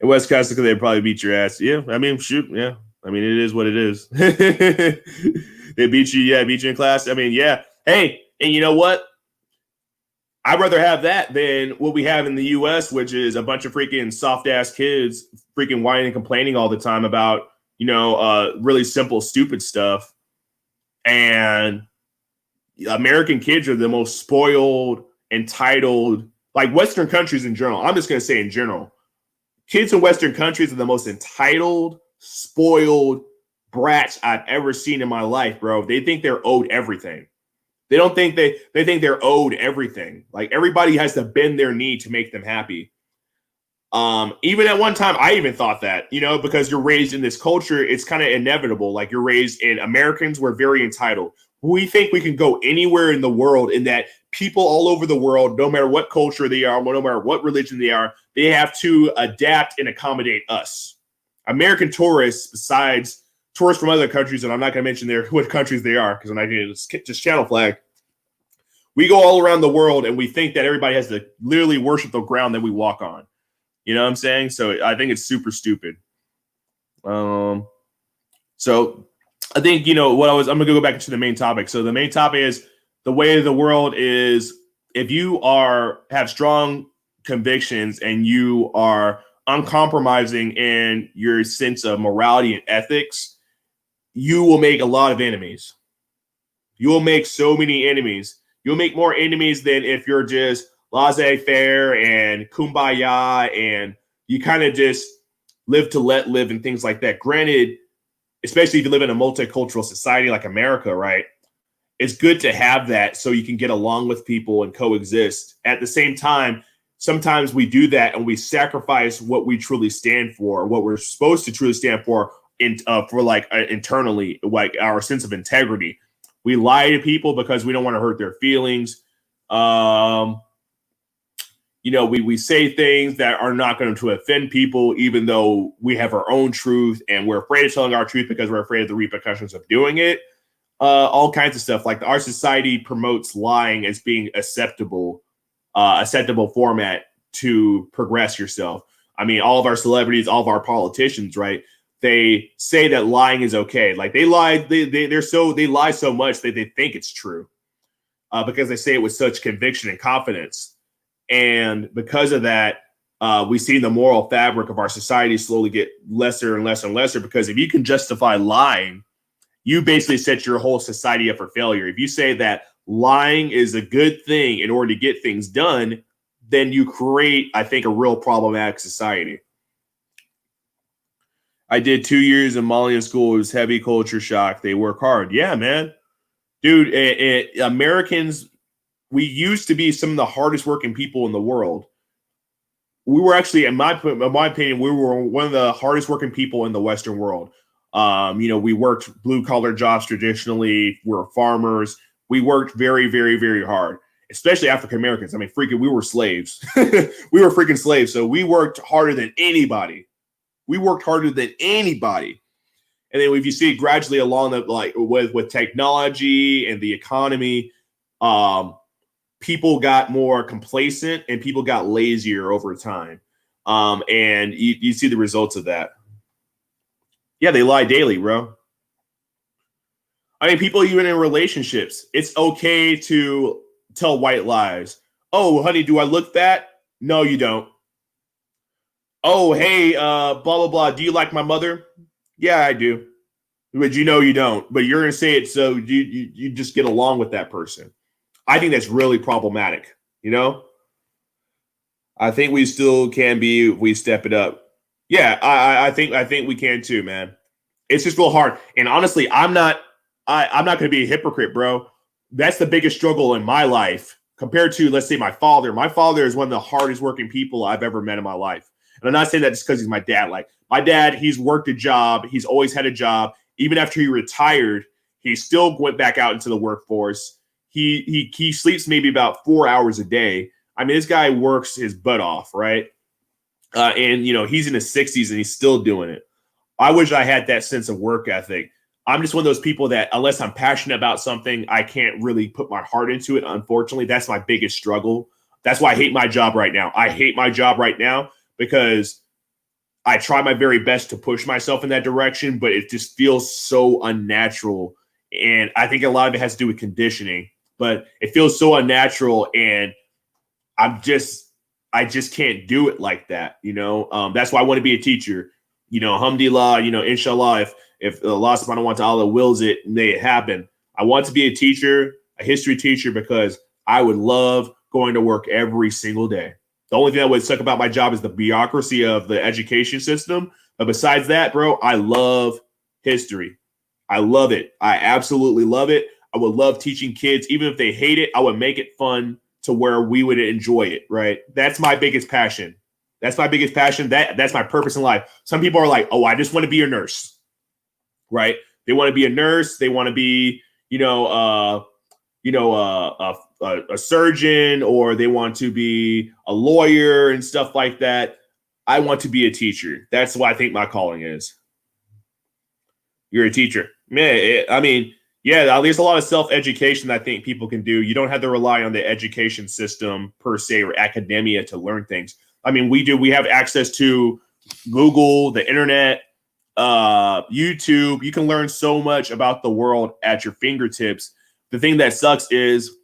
In West Coast, they'd probably beat your ass. Yeah, I mean, shoot, yeah. I mean, it is what it is. They beat you in class. I mean, yeah. Hey, and you know what? I'd rather have that than what we have in the U.S., which is a bunch of freaking soft-ass kids freaking whining and complaining all the time about, really simple, stupid stuff. And American kids are the most spoiled, entitled, like Western countries in general. I'm just going to say in general. Kids in Western countries are the most entitled, spoiled brats I've ever seen in my life, bro. They think they're owed everything. They don't think they think they're owed everything. Like everybody has to bend their knee to make them happy. Even at one time, I even thought that, because you're raised in this culture, it's kind of inevitable. Like you're raised in Americans, we're very entitled. We think we can go anywhere in the world, and that people all over the world, no matter what culture they are, no matter what religion they are, they have to adapt and accommodate us. American tourists, besides tourists from other countries, and I'm not going to mention what countries they are because I'm not going to just channel flag. We go all around the world and we think that everybody has to literally worship the ground that we walk on. You know what I'm saying? So I think it's super stupid. So I think, I'm going to go back to the main topic. So the main topic is the way of the world is, if you have strong convictions and you are uncompromising in your sense of morality and ethics, you will make a lot of enemies. You will make so many enemies. You'll make more enemies than if you're just laissez-faire and kumbaya and you kind of just live to let live and things like that. Granted, especially if you live in a multicultural society like America, right? It's good to have that so you can get along with people and coexist. At the same time, sometimes we do that and we sacrifice what we truly stand for, what we're supposed to truly stand for, internally, like our sense of integrity. We lie to people because we don't want to hurt their feelings. We say things that are not going to offend people, even though we have our own truth and we're afraid of telling our truth because we're afraid of the repercussions of doing it. All kinds of stuff. Like our society promotes lying as being acceptable format to progress yourself. I mean, all of our celebrities, all of our politicians, right? They say that lying is okay. Like they lie, they lie so much that they think it's true because they say it with such conviction and confidence. And because of that, we see the moral fabric of our society slowly get lesser and lesser and lesser, because if you can justify lying, you basically set your whole society up for failure. If you say that lying is a good thing in order to get things done, then you create, I think, a real problematic society. I did 2 years in Malian school. It was heavy culture shock. They work hard. Yeah, man. Dude, Americans, we used to be some of the hardest working people in the world. We were actually, in my opinion, we were one of the hardest working people in the Western world. We worked blue collar jobs traditionally. We were farmers. We worked very, very, very hard, especially African Americans. I mean, we were slaves. We were freaking slaves. So we worked harder than anybody. And then if you see it gradually along with technology and the economy, people got more complacent and people got lazier over time. And you see the results of that. Yeah, they lie daily, bro. I mean, people even in relationships, it's okay to tell white lies. Oh, honey, do I look fat? No, you don't. Oh, hey, blah, blah, blah. Do you like my mother? Yeah, I do. But you don't. But you're going to say it so you just get along with that person. I think that's really problematic, I think we still can be if we step it up. Yeah, I think we can too, man. It's just real hard. And honestly, I'm not going to be a hypocrite, bro. That's the biggest struggle in my life compared to, let's say, my father. My father is one of the hardest working people I've ever met in my life. And I'm not saying that just because he's my dad. Like my dad, he's worked a job. He's always had a job. Even after he retired, he still went back out into the workforce. He sleeps maybe about 4 hours a day. I mean, this guy works his butt off, right? And he's in his 60s and he's still doing it. I wish I had that sense of work ethic. I'm just one of those people that unless I'm passionate about something, I can't really put my heart into it. Unfortunately, that's my biggest struggle. That's why I hate my job right now. I hate my job right now because I try my very best to push myself in that direction, but it just feels so unnatural. And I think a lot of it has to do with conditioning, but it feels so unnatural. And I just can't do it like that. That's why I want to be a teacher. Alhamdulillah, inshallah, if Allah subhanahu wa ta'ala wills it, may it happen. I want to be a teacher, a history teacher, because I would love going to work every single day. The only thing that would suck about my job is the bureaucracy of the education system. But besides that, bro, I love history. I love it. I absolutely love it. I would love teaching kids, even if they hate it, I would make it fun to where we would enjoy it, right? That's my biggest passion. That's my biggest passion. That's my purpose in life. Some people are like, oh, I just want to be a nurse, right? They want to be a nurse. They want to be, a surgeon, or they want to be a lawyer and stuff like that. I want to be a teacher. That's what I think my calling is. You're a teacher. Man, yeah, there's a lot of self-education that I think people can do. You don't have to rely on the education system per se or academia to learn things. I mean, we have access to Google, the internet, YouTube. You can learn so much about the world at your fingertips. The thing that sucks is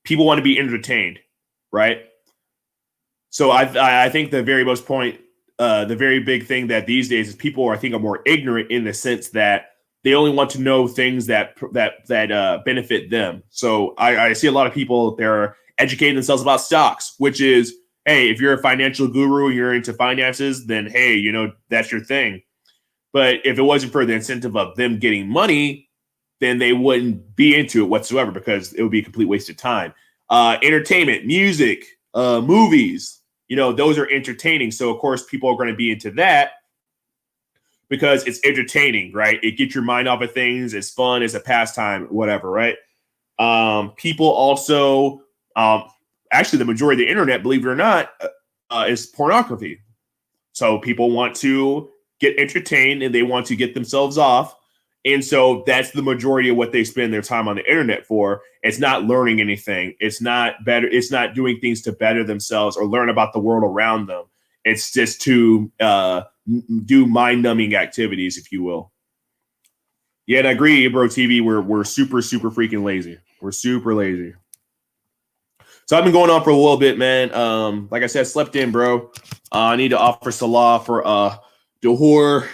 people want to be entertained, right? So I think the very most point, the very big thing that these days is people, I think, are more ignorant in the sense that they only want to know things that benefit them. So I see a lot of people, they're educating themselves about stocks, which is, hey, if you're a financial guru, you're into finances, then hey, that's your thing. But if it wasn't for the incentive of them getting money, then they wouldn't be into it whatsoever, because it would be a complete waste of time. Entertainment, music, movies, those are entertaining. So of course people are going to be into that because it's entertaining, right? It gets your mind off of things. It's fun. It's a pastime, whatever, right? People also, actually the majority of the internet, believe it or not, is pornography. So people want to get entertained and they want to get themselves off. And so that's the majority of what they spend their time on the internet for. It's not learning anything. It's not better. It's not doing things to better themselves or learn about the world around them. It's just to do mind-numbing activities, if you will. Yeah, and I agree, bro. TV, we're super, super freaking lazy. We're super lazy. So I've been going on for a little bit, man. Like I said, slept in, bro. I need to offer Salah for Dahor.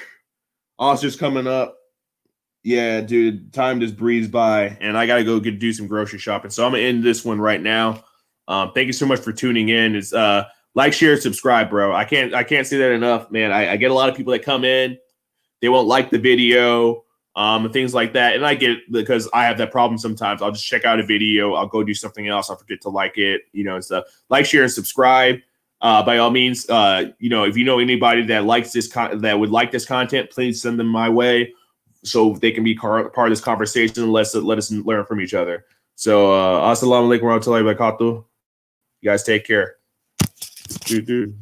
Oscar's coming up. Yeah, dude, time just breezed by, and I got to go do some grocery shopping. So I'm going to end this one right now. Thank you so much for tuning in. It's like, share, subscribe, bro. I can't say that enough, man. I get a lot of people that come in, they won't like the video, and things like that. And I get it because I have that problem sometimes. I'll just check out a video, I'll go do something else, I'll forget to like it, and stuff. Like, share, and subscribe. By all means, if you know anybody that likes this that would like this content, please send them my way, so they can be part of this conversation and let us learn from each other. So, assalamu alaikum warahmatullahi wabarakatuh. You guys take care. Studio.